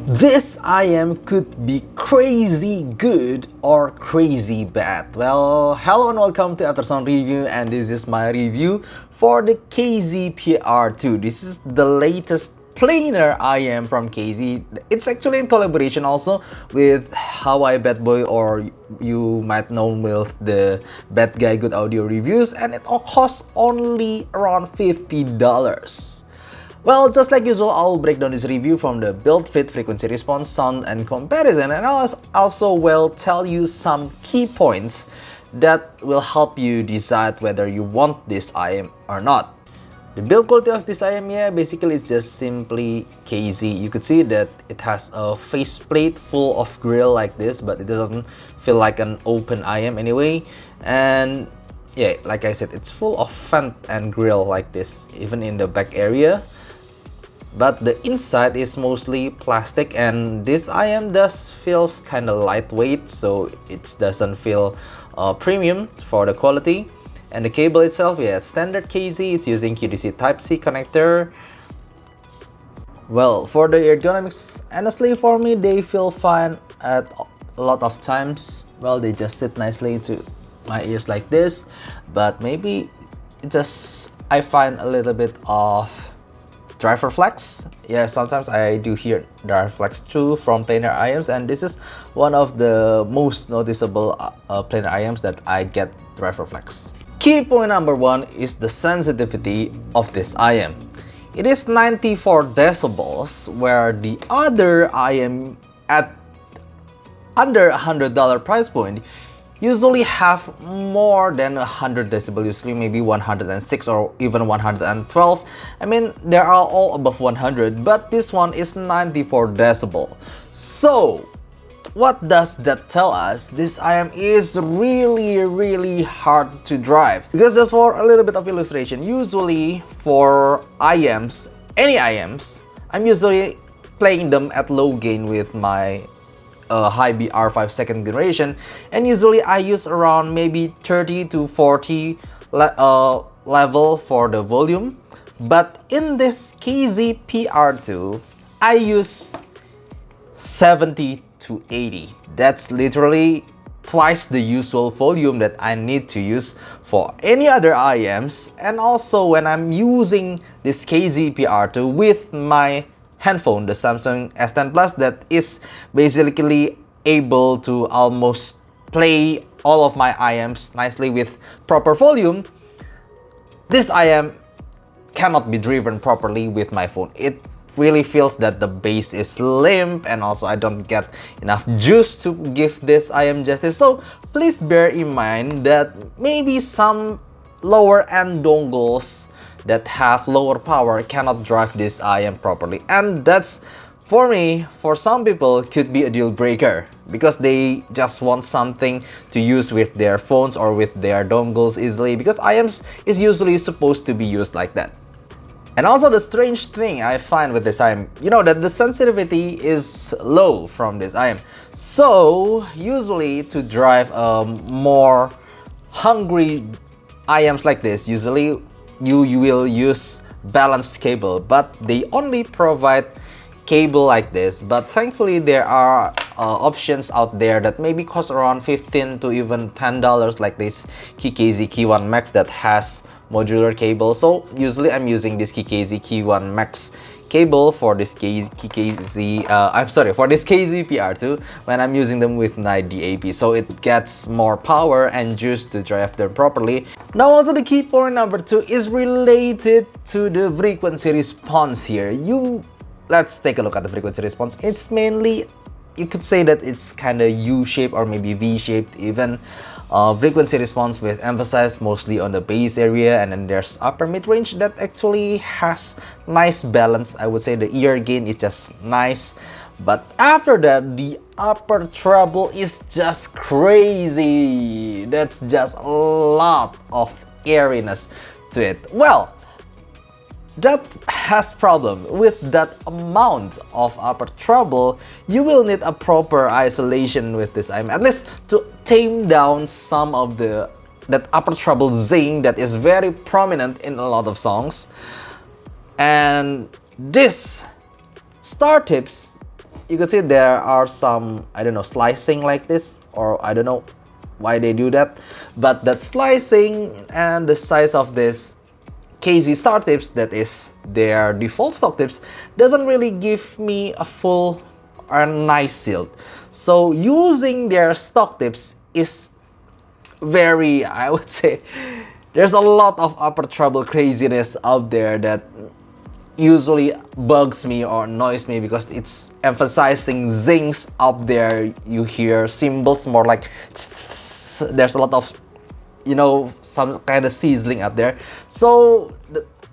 This IM could be crazy good or crazy bad. Well, hello and welcome to Aftersound Review, and this is my review for the KZ PR2. This is the latest planar IM from KZ. It's actually in collaboration also with Hawaii Bad Boy, or you might know with the Bad Guy Good Audio Reviews, and it costs only around $50. Well, just like usual, I'll break down this review from the build, fit, frequency response, sound, and comparison, and I'll also will tell you some key points that will help you decide whether you want this IM or not. The build quality of this IM, basically it's just simply KZ. You could see that it has a faceplate full of grill like this, but it doesn't feel like an open IM anyway. And yeah, like I said, it's full of vent and grill like this, even in the back area. But the inside is mostly plastic, and this IM does feels kind of lightweight, so it doesn't feel premium for the quality. And the cable itself, standard KZ. It's using QDC Type-C connector. Well, for the ergonomics, honestly for me, they feel fine at a lot of times. Well, they just sit nicely to my ears like this, but maybe it just I find a little bit of driver flex. Yeah, sometimes I do hear driver flex too from planar IMs, and this is one of the most noticeable planar IMs that I get driver flex. Key point number one is the sensitivity of this IM. It is 94 decibels, where the other IM at under $100 price point usually have more than 100 decibel, usually maybe 106 or even 112. I mean, they are all above 100, but this one is 94 decibel. So what does that tell us? This IM is really hard to drive. Because just for a little bit of illustration, usually for IMs, any IMs, I'm usually playing them at low gain with my high BR5 second generation, and usually I use around maybe 30 to 40 level for the volume. But in this KZ PR2, I use 70 to 80. That's literally twice the usual volume that I need to use for any other IMs. And also when I'm using this KZ PR2 with my handphone, the Samsung S10 Plus, that is basically able to almost play all of my IMs nicely with proper volume, this IM cannot be driven properly with my phone. It really feels that the bass is limp, and also I don't get enough juice to give this IM justice. So please bear in mind that maybe some lower end dongles that have lower power cannot drive this IM properly, and that's, for me, for some people, could be a deal breaker, because they just want something to use with their phones or with their dongles easily, because IMs is usually supposed to be used like that. And also the strange thing I find with this IM, that the sensitivity is low from this IM. So usually to drive more hungry IMs like this, usually you will use balanced cable, but they only provide cable like this. But thankfully there are options out there that maybe cost around $15 to even $10, like this KKZ Key1 Max that has modular cable. So usually I'm using this KKZ Key1 Max cable for this KKZ for this KZ PR2 when I'm using them with night DAP, so it gets more power and juice to drive them properly. Now also the key point number two is related to the frequency response here. Let's take a look at the frequency response. It's mainly, you could say that it's kind of U-shaped or maybe V-shaped even. Frequency response with emphasis mostly on the bass area, and then there's upper mid-range that actually has nice balance. I would say the ear gain is just nice, but after that the upper treble is just crazy. That's just a lot of airiness to it. Well, that has problem with that amount of upper treble. You will need a proper isolation with this IM, at least to tame down some of that upper treble zing that is very prominent in a lot of songs. And this star tips you can see there are some, I don't know, slicing like this, or I don't know why they do that, but that slicing and the size of this KZ star tips, that is their default stock tips, doesn't really give me a full or nice silt. So using their stock tips is very, I would say, there's a lot of upper treble craziness out there that usually bugs me or annoys me, because it's emphasizing zings up there. You hear cymbals more like there's a lot of, you know, some kind of sizzling up there. So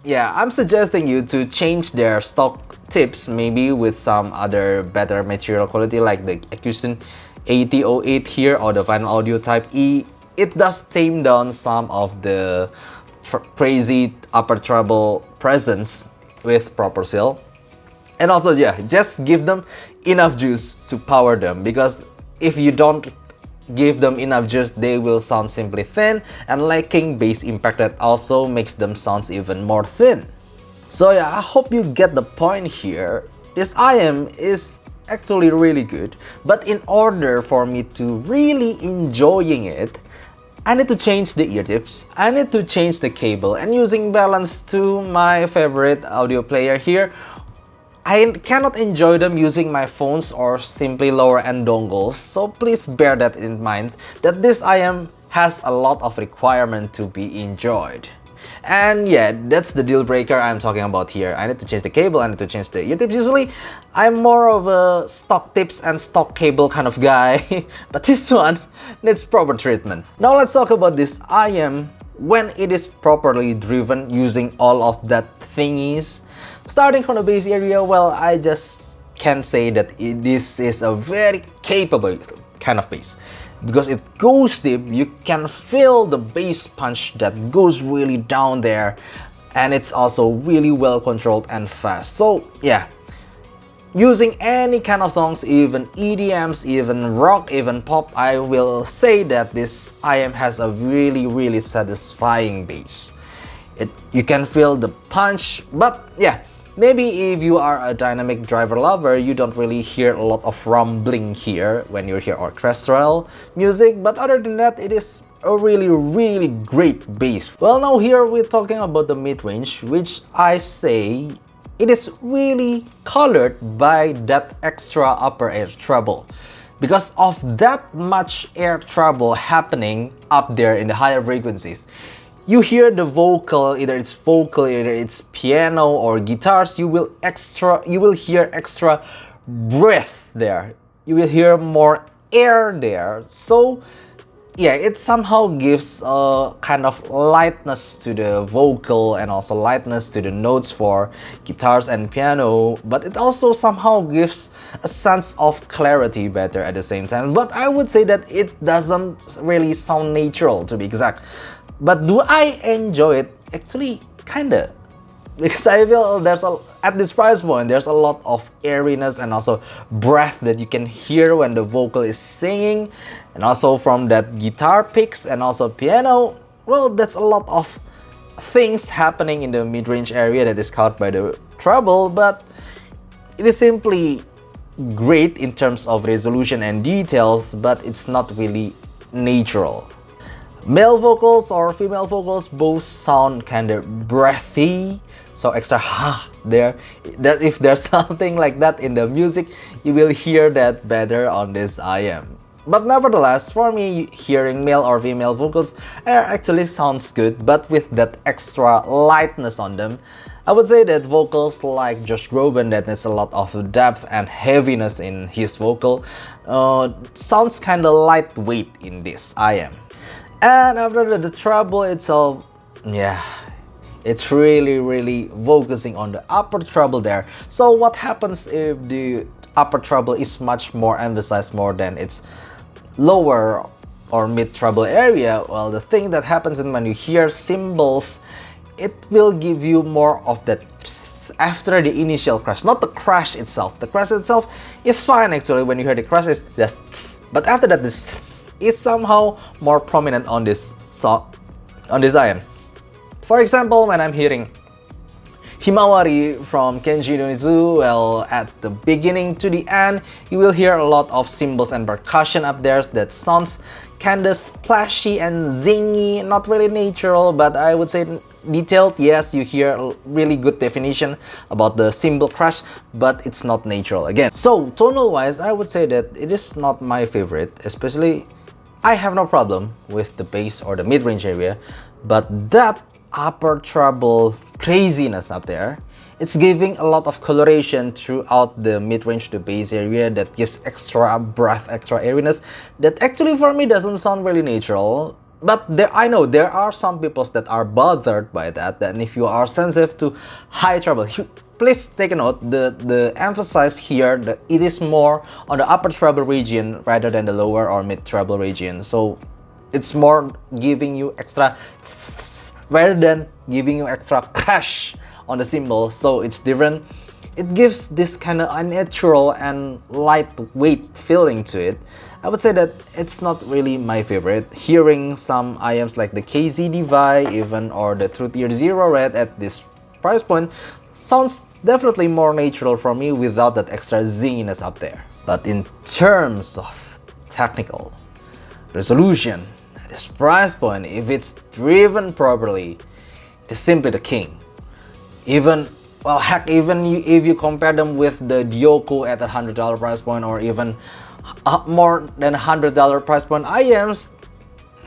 yeah, I'm suggesting you to change their stock tips, maybe with some other better material quality like the Acoustic 8008 here or the Vinyl Audio Type E. It does tame down some of the crazy upper treble presence with proper seal. And also, yeah, just give them enough juice to power them, because if you don't give them enough juice, they will sound simply thin and lacking bass impact, that also makes them sound even more thin. So yeah, I hope you get the point here. This IM is actually really good, but in order for me to really enjoying it, I need to change the ear tips, I need to change the cable, and using balance to my favorite audio player here, I cannot enjoy them using my phones or simply lower end dongles. So please bear that in mind, that this IM has a lot of requirement to be enjoyed. And yeah, that's the deal breaker I'm talking about here. I need to change the cable, I need to change the ear tips. Usually, I'm more of a stock tips and stock cable kind of guy, but this one needs proper treatment. Now let's talk about this IM when it is properly driven using all of that thingies. Starting from the bass area, well, I just can say that this is a very capable kind of bass. Because it goes deep, you can feel the bass punch that goes really down there, and it's also really well controlled and fast. So yeah, using any kind of songs, even EDMs, even rock, even pop, I will say that this IM has a really satisfying bass. You can feel the punch, but yeah, maybe if you are a dynamic driver lover, you don't really hear a lot of rumbling here when you hear orchestral music, but other than that, it is a really great bass. Well, now here we're talking about the mid-range, which I say it is really colored by that extra upper air treble. Because of that much air treble happening up there in the higher frequencies, you hear the vocal, either it's piano or guitars, you will hear extra breath there. You will hear more air there. So yeah, it somehow gives a kind of lightness to the vocal and also lightness to the notes for guitars and piano, but it also somehow gives a sense of clarity better at the same time. But I would say that it doesn't really sound natural, to be exact. But do I enjoy it? Actually, kinda. Because I feel at this price point, there's a lot of airiness and also breath that you can hear when the vocal is singing. And also from that guitar picks and also piano, well, that's a lot of things happening in the mid-range area that is caught by the treble, but it is simply great in terms of resolution and details, but it's not really natural. Male vocals or female vocals both sound kind of breathy, so extra ha there. If there's something like that in the music, you will hear that better on this IM. But nevertheless, for me, hearing male or female vocals actually sounds good, but with that extra lightness on them. I would say that vocals like Josh Groban, that needs a lot of depth and heaviness in his vocal, sounds kind of lightweight in this IM. And after that, the treble itself, yeah, it's really focusing on the upper treble there. So what happens if the upper treble is much more emphasized more than its lower or mid treble area? Well, the thing that happens is when you hear cymbals, it will give you more of that after the initial crash, not the crash itself. The crash itself is fine actually. When you hear the crash, it's just, but after that, this is somehow more prominent on this IM. For example, when I'm hearing Himawari from Kenji Indonesia. Well, at the beginning to the end, you will hear a lot of cymbals and percussion up there that sounds kinda splashy and zingy, not really natural, but I would say detailed. Yes, you hear a really good definition about the cymbal crash, but it's not natural again. So tonal wise, I would say that it is not my favorite, especially I have no problem with the bass or the mid-range area, but that upper treble craziness up there, it's giving a lot of coloration throughout the mid-range to bass area that gives extra breath, extra airiness that actually for me doesn't sound really natural. But I know there are some people that are bothered by that, and if you are sensitive to high treble, please take a note, the emphasis here that it is more on the upper treble region rather than the lower or mid treble region. So it's more giving you extra rather than giving you extra crash on the cymbal. So it's different. It gives this kind of unnatural and lightweight feeling to it. I would say that it's not really my favorite. Hearing some IMs like the KZDY even or the Truth Ear Zero Red at this price point sounds definitely more natural for me without that extra zinginess up there. But in terms of technical resolution at this price point, if it's driven properly, it's simply the king. Even, well, heck, even if you compare them with the Dioko at a $100 price point or even more than $100 price point IMs,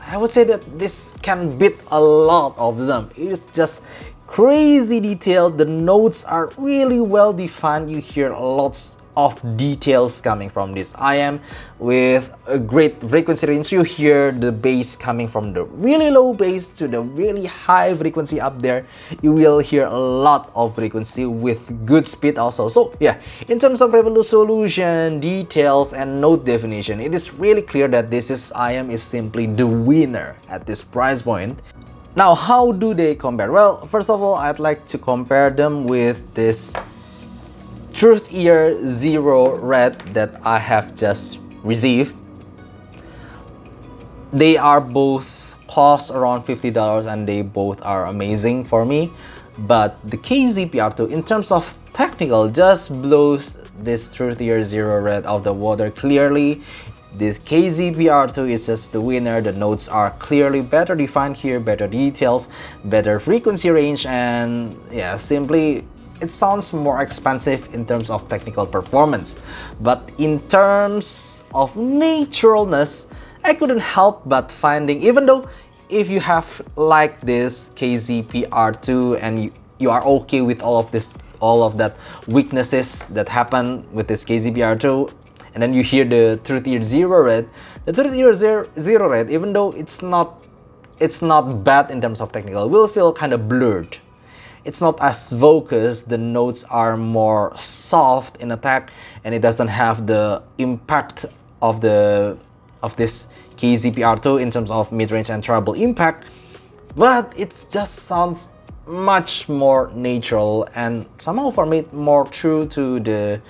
I would say that this can beat a lot of them. It is just crazy detailed. The notes are really well defined. You hear lots of details coming from this IM with a great frequency range. You hear the bass coming from the really low bass to the really high frequency up there. You will hear a lot of frequency with good speed also. So yeah, in terms of resolution, details, and note definition, it is really clear that this IM is simply the winner at this price point. Now, how do they compare? Well, first of all, I'd like to compare them with this Truth Ear Zero Red that I have just received. They are both cost around $50 and they both are amazing for me. But the KZPR2 in terms of technical just blows this Truth Ear Zero Red out of the water clearly. This KZPR2 is just the winner. The notes are clearly better defined here, better details, better frequency range, and yeah, simply it sounds more expensive in terms of technical performance. But in terms of naturalness, I couldn't help but finding, even though if you have like this KZPR2 and you are okay with all of that weaknesses that happen with this KZPR2, and then you hear the Truth Ear Zero Red, the Truth Ear Zero Red, even though it's not bad in terms of technical, will feel kind of blurred. It's not as focused. The notes are more soft in attack, and it doesn't have the impact of this KZPR2 in terms of mid-range and treble impact. But it just sounds much more natural and somehow for me more true to the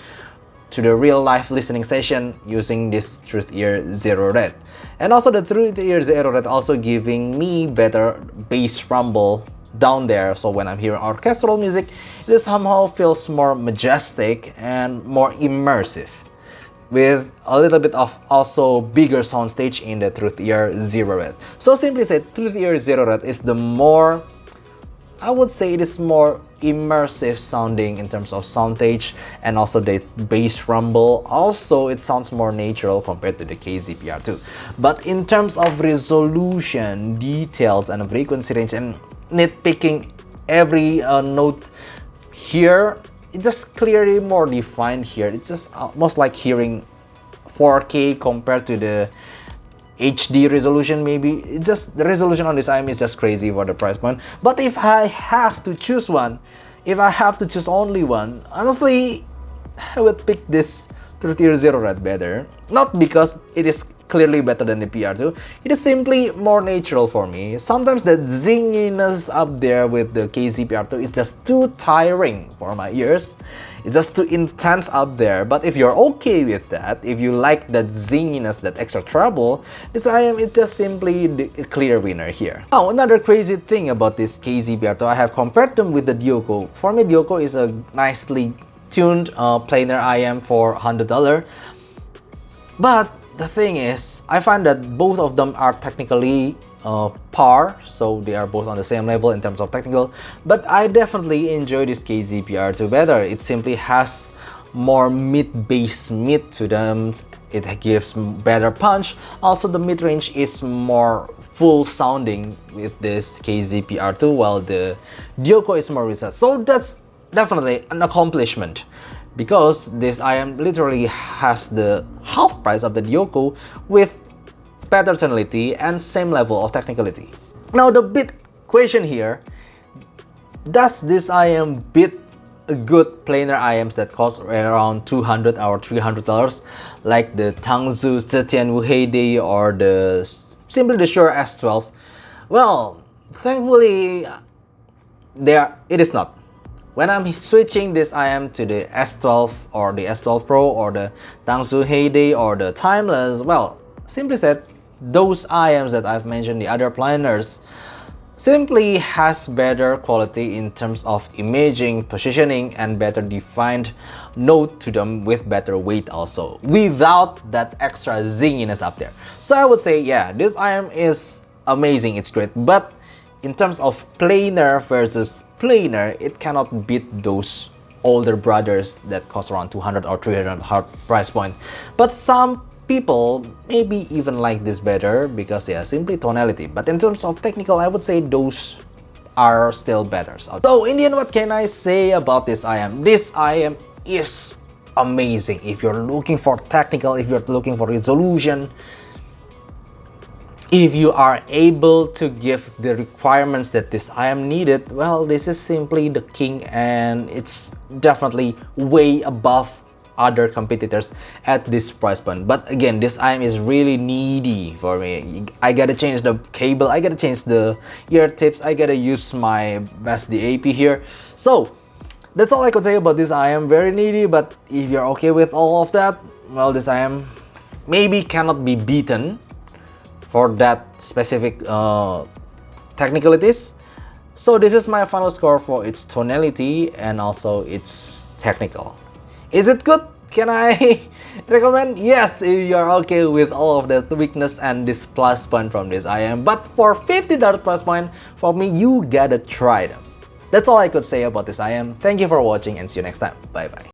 real life listening session using this Truth Ear Zero Red. And also the Truth Ear Zero Red also giving me better bass rumble down there. So when I'm hearing orchestral music, it somehow feels more majestic and more immersive, with a little bit of also bigger soundstage in the Truth Ear Zero Red. So simply said, Truth Ear Zero Red is the more, I would say it is more immersive sounding in terms of soundtage and also the bass rumble. Also, it sounds more natural compared to the KZPR2. But in terms of resolution, details, and frequency range, and nitpicking every note here, it's just clearly more defined here. It's just almost like hearing 4K compared to the HD resolution. Maybe it's just the resolution on this IM is just crazy for the price point. But if I have to choose one, if I have to choose only one, honestly, I would pick this Truth Ear Zero Red better. Not because it is clearly better than the PR2, it is simply more natural for me. Sometimes the zinginess up there with the KZPR2 is just too tiring for my ears. It's just too intense up there. But if you're okay with that, if you like that zinginess, that extra treble, this IM is just simply the clear winner here. Now, another crazy thing about this KZ PR2, I have compared them with the Dioko. For me, Dioko is a nicely tuned planar IM for $100. But the thing is, I find that both of them are technically par, so they are both on the same level in terms of technical, but I definitely enjoy this KZ PR2 better. It simply has more mid-bass mid to them, it gives better punch. Also, the mid-range is more full sounding with this KZ PR2, while the Dioko is more recessed. So that's definitely an accomplishment, because this IM literally has the half price of the Dioko with better tonality and same level of technicality. Now the big question here, does this IM beat a good planar IMs that cost around $200 or $300, like the Tangzu Zetian Wuheide or simply the Shure S12? Well, thankfully, it is not. When I'm switching this IM to the S12 or the S12 Pro or the Tangzu Heyday or the Timeless, well, simply said, those IMs that I've mentioned, the other planars, simply has better quality in terms of imaging, positioning, and better defined note to them with better weight also, without that extra zinginess up there. So I would say, yeah, this IM is amazing, it's great, but in terms of planar versus planar, it cannot beat those older brothers that cost around 200 or 300 hard price point. But some people maybe even like this better because, yeah, simply tonality. But in terms of technical, I would say those are still better. So in the end, what can I say about this IM? This IM is amazing. If you're looking for technical, if you're looking for resolution, if you are able to give the requirements that this IM needed, well, this is simply the king, and it's definitely way above other competitors at this price point. But again, this IM is really needy for me. I gotta change the cable, I gotta change the ear tips, I gotta use my best DAP here. So that's all I could say about this IM. Very needy, but if you're okay with all of that, well, this IM maybe cannot be beaten for that specific technicalities. So this is my final score for its tonality and also its technical. Is it good? Can I recommend? Yes, if you're okay with all of the weakness and this plus point from this IM. But for $50 plus point, for me, you gotta try them. That's all I could say about this IM. Thank you for watching and see you next time. Bye bye.